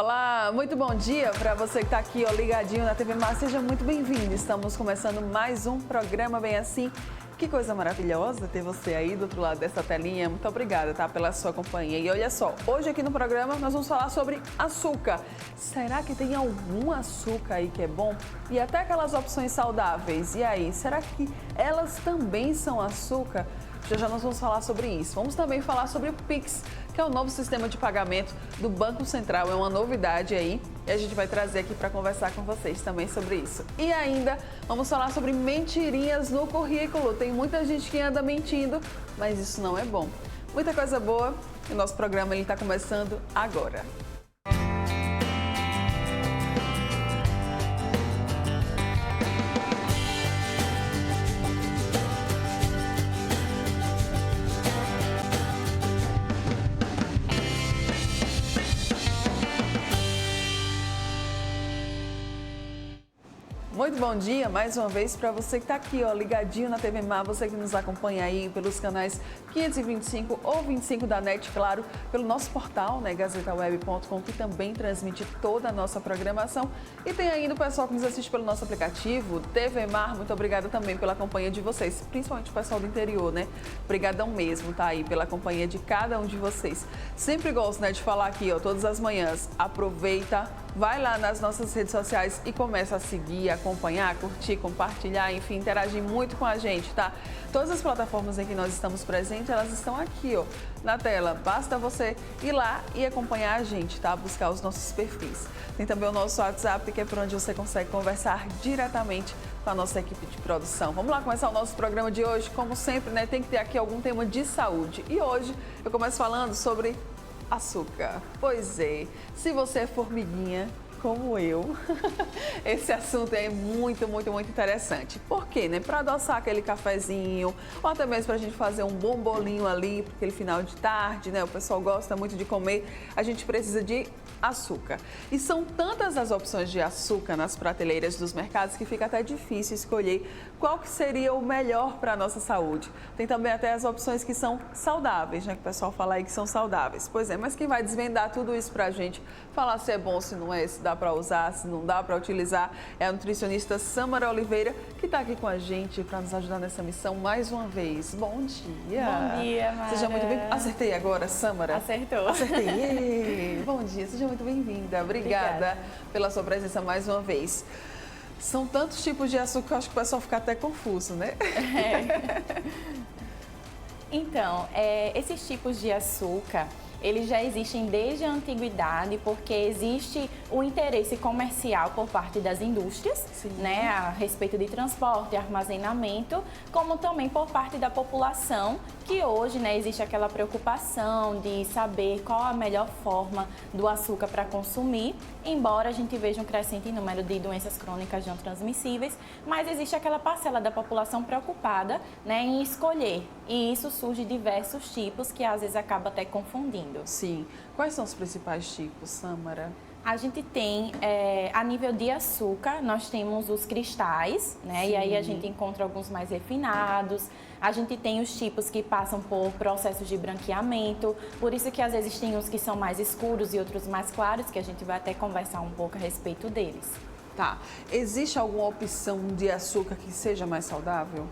Olá, muito bom dia para você que está aqui ligadinho na TV Mar. Seja muito bem-vindo. Estamos começando mais um programa Bem Assim. Que coisa maravilhosa ter você aí do outro lado dessa telinha. Muito obrigada, tá, pela sua companhia. E olha só, hoje aqui no programa nós vamos falar sobre açúcar. Será que tem algum açúcar aí que é bom? E até aquelas opções saudáveis. E aí, será que elas também são açúcar? Já nós vamos falar sobre isso. Vamos também falar sobre o Pix, que é o novo sistema de pagamento do Banco Central. É uma novidade aí e a gente vai trazer aqui para conversar com vocês também sobre isso. E ainda vamos falar sobre mentirinhas no currículo. Tem muita gente que anda mentindo, mas isso não é bom. Muita coisa boa e o nosso programa está começando agora. Muito bom dia mais uma vez para você que está aqui, ligadinho na TV Mar, você que nos acompanha aí pelos canais 525 ou 25 da NET, claro, pelo nosso portal, né, gazetaweb.com, que também transmite toda a nossa programação. E tem ainda o pessoal que nos assiste pelo nosso aplicativo, TV Mar, muito obrigada também pela companhia de vocês, principalmente o pessoal do interior, né? Obrigadão mesmo, tá aí, pela companhia de cada um de vocês. Sempre gosto, né, de falar aqui, todas as manhãs, aproveita, vai lá nas nossas redes sociais e começa a seguir, acompanhar, curtir, compartilhar, enfim, interagir muito com a gente, tá? Todas as plataformas em que nós estamos presentes, elas estão aqui, na tela. Basta você ir lá e acompanhar a gente, tá? Buscar os nossos perfis. Tem também o nosso WhatsApp, que é por onde você consegue conversar diretamente com a nossa equipe de produção. Vamos lá começar o nosso programa de hoje. Como sempre, né, tem que ter aqui algum tema de saúde. E hoje eu começo falando sobre açúcar. Pois é, se você é formiguinha como eu, esse assunto é muito interessante. Por quê, né? Para adoçar aquele cafezinho, ou até mesmo para a gente fazer um bom bolinho ali, para aquele final de tarde, né? O pessoal gosta muito de comer, a gente precisa de açúcar. E são tantas as opções de açúcar nas prateleiras dos mercados que fica até difícil escolher qual que seria o melhor para a nossa saúde. Tem também até as opções que são saudáveis, né? Que o pessoal fala aí que são saudáveis. Pois é, mas quem vai desvendar tudo isso para a gente, falar se é bom, se não é, se dá para usar, se não dá para utilizar, é a nutricionista Samara Oliveira, que está aqui com a gente para nos ajudar nessa missão mais uma vez. Bom dia! Bom dia, Mara. Seja muito bem-vinda. Acertei agora, Samara? Acertou. Acertei! Bom dia, seja muito bem-vinda. Obrigada pela sua presença mais uma vez. São tantos tipos de açúcar que eu acho que o pessoal fica até confuso, né? Então, esses tipos de açúcar, eles já existem desde a antiguidade, porque existe o interesse comercial por parte das indústrias, né, a respeito de transporte, armazenamento, como também por parte da população, que hoje, né, existe aquela preocupação de saber qual a melhor forma do açúcar para consumir, embora a gente veja um crescente número de doenças crônicas não transmissíveis, mas existe aquela parcela da população preocupada, né, em escolher, e isso surge diversos tipos que às vezes acaba até confundindo. Sim. Quais são os principais tipos, Samara? A gente tem, a nível de açúcar, nós temos os cristais, né? Sim. E aí a gente encontra alguns mais refinados. A gente tem os tipos que passam por processos de branqueamento, por isso que às vezes tem uns que são mais escuros e outros mais claros, que a gente vai até conversar um pouco a respeito deles. Tá. Existe alguma opção de açúcar que seja mais saudável?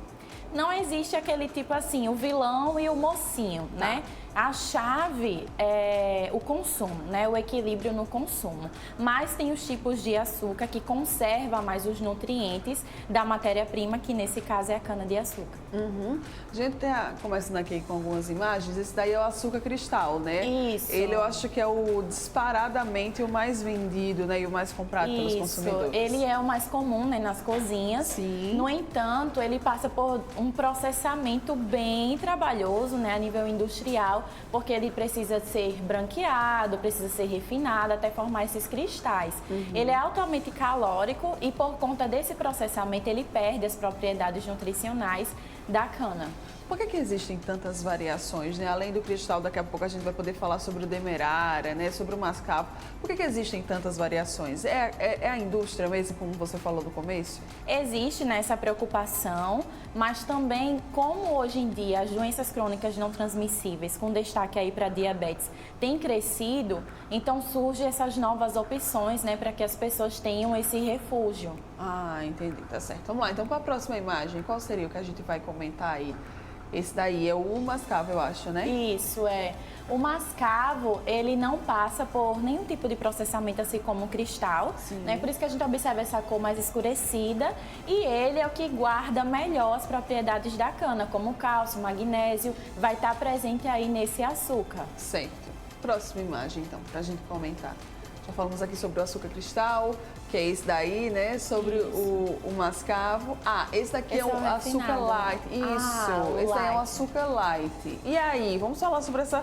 Não existe aquele tipo assim, o vilão e o mocinho, né? A chave é o consumo, né? O equilíbrio no consumo. Mas tem os tipos de açúcar que conserva mais os nutrientes da matéria-prima, que nesse caso é a cana-de-açúcar. A gente tá começando aqui com algumas imagens. Esse daí é o açúcar cristal, né? Isso. Ele eu acho que é o disparadamente o mais vendido, né? E o mais comprado pelos consumidores. Ele é o mais comum, né, nas cozinhas. Sim. No entanto, ele passa por um processamento bem trabalhoso, né, a nível industrial, porque ele precisa ser branqueado, precisa ser refinado até formar esses cristais. Ele é altamente calórico e por conta desse processamento ele perde as propriedades nutricionais da cana. Por que existem tantas variações, né? Além do cristal, daqui a pouco a gente vai poder falar sobre o demerara, né? Sobre o mascavo. Por que existem tantas variações? É a indústria mesmo, como você falou no começo? Existe nessa preocupação, mas também como hoje em dia as doenças crônicas não transmissíveis, com destaque aí para diabetes, têm crescido, então surgem essas novas opções, né? Para que as pessoas tenham esse refúgio. Ah, entendi, tá certo. Vamos lá, então para a próxima imagem, qual seria o que a gente vai comentar aí? Esse daí é o mascavo, eu acho, né? Isso, é. O mascavo, ele não passa por nenhum tipo de processamento, assim como o cristal, né? Por isso que a gente observa essa cor mais escurecida. E ele é o que guarda melhor as propriedades da cana, como o cálcio, o magnésio, vai estar presente aí nesse açúcar. Certo. Próxima imagem, então, pra gente comentar. Já falamos aqui sobre o açúcar cristal, que é esse daí, né? Sobre o mascavo. Ah, esse daqui é o açúcar light. Isso, esse daí é o açúcar light. E aí, vamos falar sobre essa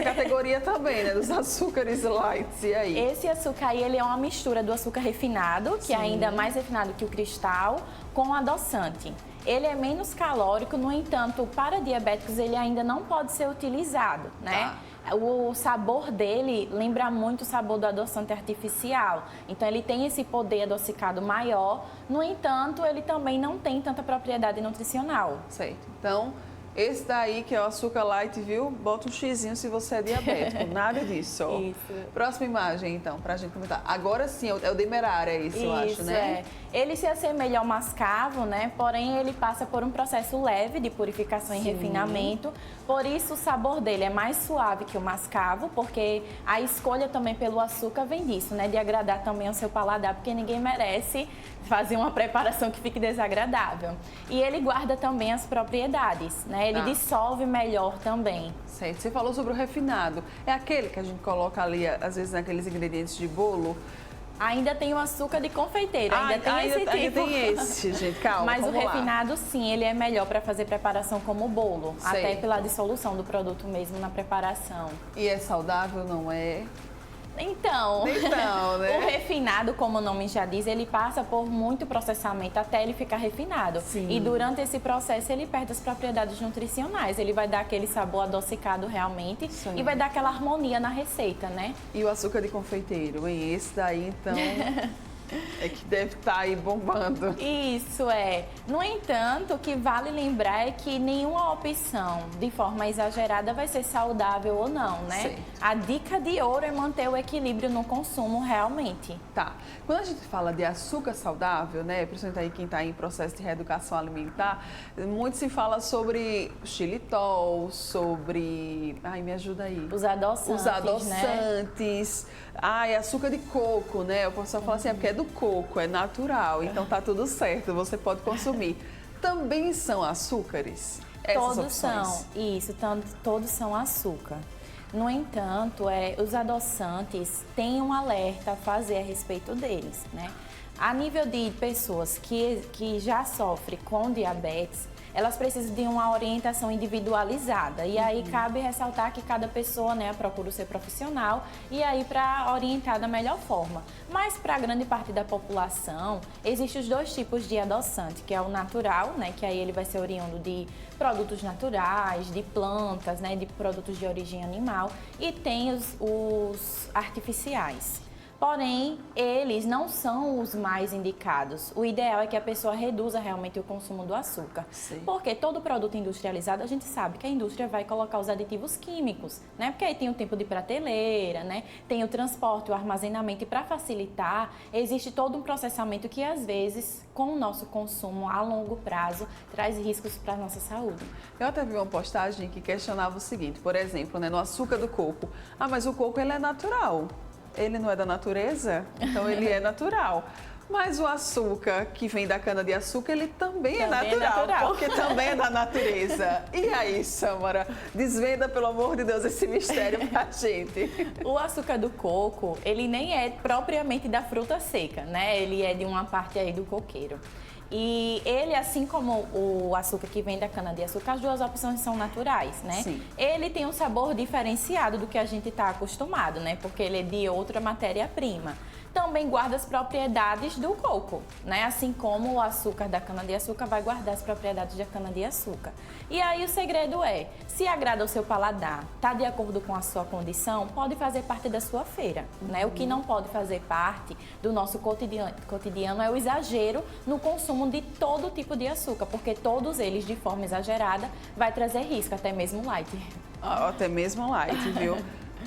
categoria também, né? Dos açúcares light. E aí? Esse açúcar aí, ele é uma mistura do açúcar refinado, que é ainda mais refinado que o cristal, com adoçante. Ele é menos calórico, no entanto, para diabéticos ele ainda não pode ser utilizado, né? Tá. O sabor dele lembra muito o sabor do adoçante artificial. Então, ele tem esse poder adocicado maior. No entanto, ele também não tem tanta propriedade nutricional. Certo. Então, esse daí que é o açúcar light, viu? Bota um xizinho se você é diabético. Nada disso. Isso. Próxima imagem, então, pra gente comentar. Agora sim, é o demerara, é isso, eu acho, né? É. Ele se assemelha ao mascavo, né? Porém, ele passa por um processo leve de purificação e refinamento. Por isso, o sabor dele é mais suave que o mascavo, porque a escolha também pelo açúcar vem disso, né? De agradar também ao seu paladar, porque ninguém merece fazer uma preparação que fique desagradável. E ele guarda também as propriedades, né? Ele dissolve melhor também. Certo. Você falou sobre o refinado. É aquele que a gente coloca ali, às vezes, naqueles ingredientes de bolo? Ainda tem o açúcar de confeiteiro, ainda tem esse tipo. Ainda tem esse, gente, calma. Mas o refinado, sim, ele é melhor para fazer preparação como bolo. Certo. Até pela dissolução do produto mesmo na preparação. E é saudável, não é? Então, né? o refinado, como o nome já diz, ele passa por muito processamento até ele ficar refinado. Sim. E durante esse processo ele perde as propriedades nutricionais. Ele vai dar aquele sabor adocicado realmente e vai dar aquela harmonia na receita, né? E o açúcar de confeiteiro, hein? Esse daí, então, é que deve estar aí bombando. Isso é. No entanto, o que vale lembrar é que nenhuma opção de forma exagerada vai ser saudável ou não, né? Certo. A dica de ouro é manter o equilíbrio no consumo realmente. Tá. Quando a gente fala de açúcar saudável, né, principalmente aí quem está em processo de reeducação alimentar, muito se fala sobre xilitol, sobre... Ai, me ajuda aí. Os adoçantes, né? Ai, açúcar de coco, né? O pessoal fala assim, é porque é do coco, é natural, então tá tudo certo, você pode consumir. Também são açúcares? Todos opções? São, isso, todos são açúcar. No entanto, os adoçantes têm um alerta a fazer a respeito deles, né? A nível de pessoas que já sofrem com diabetes, elas precisam de uma orientação individualizada. E aí cabe ressaltar que cada pessoa, né, procura o seu profissional e aí para orientar da melhor forma. Mas para a grande parte da população, existem os dois tipos de adoçante, que é o natural, né, que aí ele vai ser oriundo de produtos naturais, de plantas, né, de produtos de origem animal, e tem os artificiais. Porém, eles não são os mais indicados. O ideal é que a pessoa reduza realmente o consumo do açúcar. Sim. Porque todo produto industrializado, a gente sabe que a indústria vai colocar os aditivos químicos, né? Porque aí tem o tempo de prateleira, né? Tem o transporte, o armazenamento. E para facilitar, existe todo um processamento que, às vezes, com o nosso consumo a longo prazo, traz riscos para a nossa saúde. Eu até vi uma postagem que questionava o seguinte, por exemplo, né, no açúcar do coco. Ah, mas o coco ele é natural. Ele não é da natureza, então ele é natural. Mas o açúcar que vem da cana-de-açúcar, ele também é natural, porque também é da natureza. E aí, Sâmara, desvenda, pelo amor de Deus, esse mistério pra gente. O açúcar do coco, ele nem é propriamente da fruta seca, né? Ele é de uma parte aí do coqueiro. E ele, assim como o açúcar que vem da cana-de-açúcar, as duas opções são naturais, né? Sim. Ele tem um sabor diferenciado do que a gente está acostumado, né? Porque ele é de outra matéria-prima. Também guarda as propriedades do coco, né? Assim como o açúcar da cana-de-açúcar vai guardar as propriedades da cana-de-açúcar. E aí o segredo é, se agrada ao seu paladar, está de acordo com a sua condição, pode fazer parte da sua feira, né? O que não pode fazer parte do nosso cotidiano é o exagero no consumo de todo tipo de açúcar, porque todos eles, de forma exagerada, vai trazer risco, até mesmo light. Até mesmo light, viu?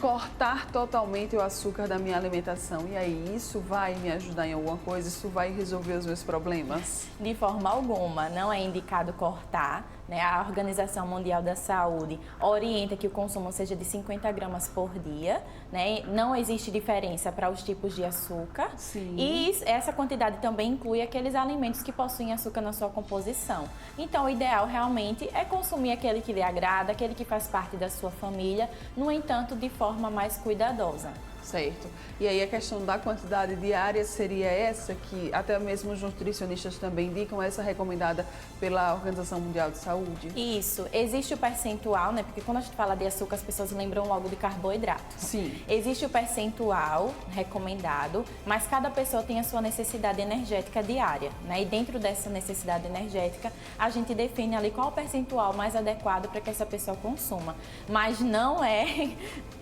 Cortar totalmente o açúcar da minha alimentação. E aí, isso vai me ajudar em alguma coisa? Isso vai resolver os meus problemas? De forma alguma, não é indicado cortar, né? A Organização Mundial da Saúde orienta que o consumo seja de 50 gramas por dia, né? Não existe diferença para os tipos de açúcar. Sim. E essa quantidade também inclui aqueles alimentos que possuem açúcar na sua composição. Então, o ideal realmente é consumir aquele que lhe agrada, aquele que faz parte da sua família, no entanto, de forma mais cuidadosa. Certo. E aí a questão da quantidade diária seria essa que até mesmo os nutricionistas também indicam, essa recomendada pela Organização Mundial de Saúde? Isso. Existe o percentual, né? Porque quando a gente fala de açúcar, as pessoas lembram logo de carboidrato. Sim. Existe o percentual recomendado, mas cada pessoa tem a sua necessidade energética diária, né? E dentro dessa necessidade energética, a gente define ali qual o percentual mais adequado para que essa pessoa consuma. Mas não é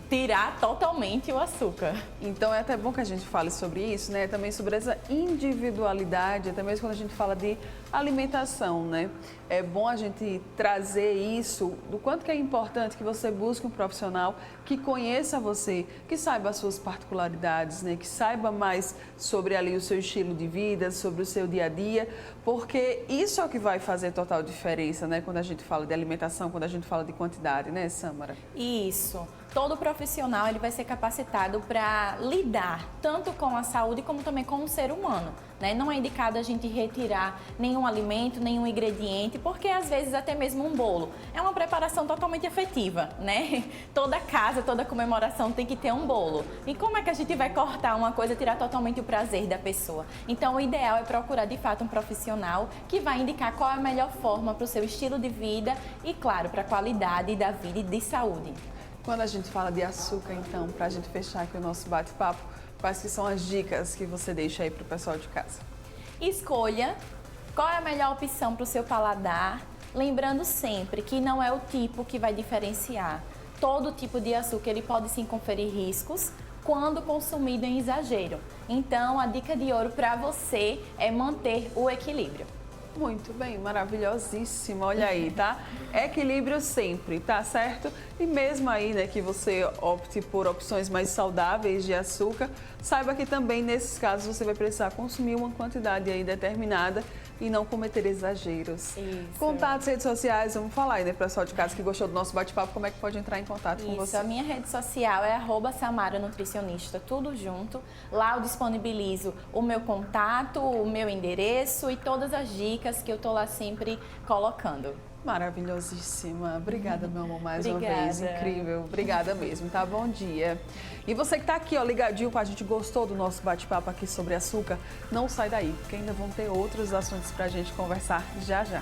tirar totalmente o açúcar. Então é até bom que a gente fale sobre isso, né? Também sobre essa individualidade, até mesmo quando a gente fala de alimentação, né? É bom a gente trazer isso, do quanto que é importante que você busque um profissional que conheça você, que saiba as suas particularidades, né? Que saiba mais sobre ali o seu estilo de vida, sobre o seu dia a dia, porque isso é o que vai fazer total diferença, né? Quando a gente fala de alimentação, quando a gente fala de quantidade, né, Sâmara? Isso. Todo profissional ele vai ser capacitado para lidar tanto com a saúde como também com o ser humano, né? Não é indicado a gente retirar nenhum alimento, nenhum ingrediente, porque às vezes até mesmo um bolo é uma preparação totalmente afetiva, né? Toda casa, toda comemoração tem que ter um bolo. E como é que a gente vai cortar uma coisa e tirar totalmente o prazer da pessoa? Então o ideal é procurar de fato um profissional que vai indicar qual é a melhor forma para o seu estilo de vida e, claro, para a qualidade da vida e de saúde. Quando a gente fala de açúcar, então, para a gente fechar aqui o nosso bate-papo, quais que são as dicas que você deixa aí para o pessoal de casa? Escolha qual é a melhor opção para o seu paladar, lembrando sempre que não é o tipo que vai diferenciar. Todo tipo de açúcar ele pode sim conferir riscos quando consumido em exagero. Então, a dica de ouro para você é manter o equilíbrio. Muito bem, maravilhosíssimo, olha aí, tá? Equilíbrio sempre, tá certo? E mesmo aí, né, que você opte por opções mais saudáveis de açúcar, saiba que também nesses casos você vai precisar consumir uma quantidade aí determinada e não cometer exageros. Isso. Contatos, redes sociais, vamos falar aí, né, pessoal de casa que gostou do nosso bate-papo, como é que pode entrar em contato com você? A minha rede social é @SamaraNutricionista, tudo junto. Lá eu disponibilizo o meu contato, o meu endereço e todas as dicas que eu tô lá sempre colocando. Maravilhosíssima. Obrigada, meu amor, mais uma Obrigada. vez. Incrível. Obrigada mesmo, tá? Bom dia. E você que tá aqui, ó, ligadinho com a gente, gostou do nosso bate-papo aqui sobre açúcar? Não sai daí, porque ainda vão ter outros assuntos pra gente conversar já já.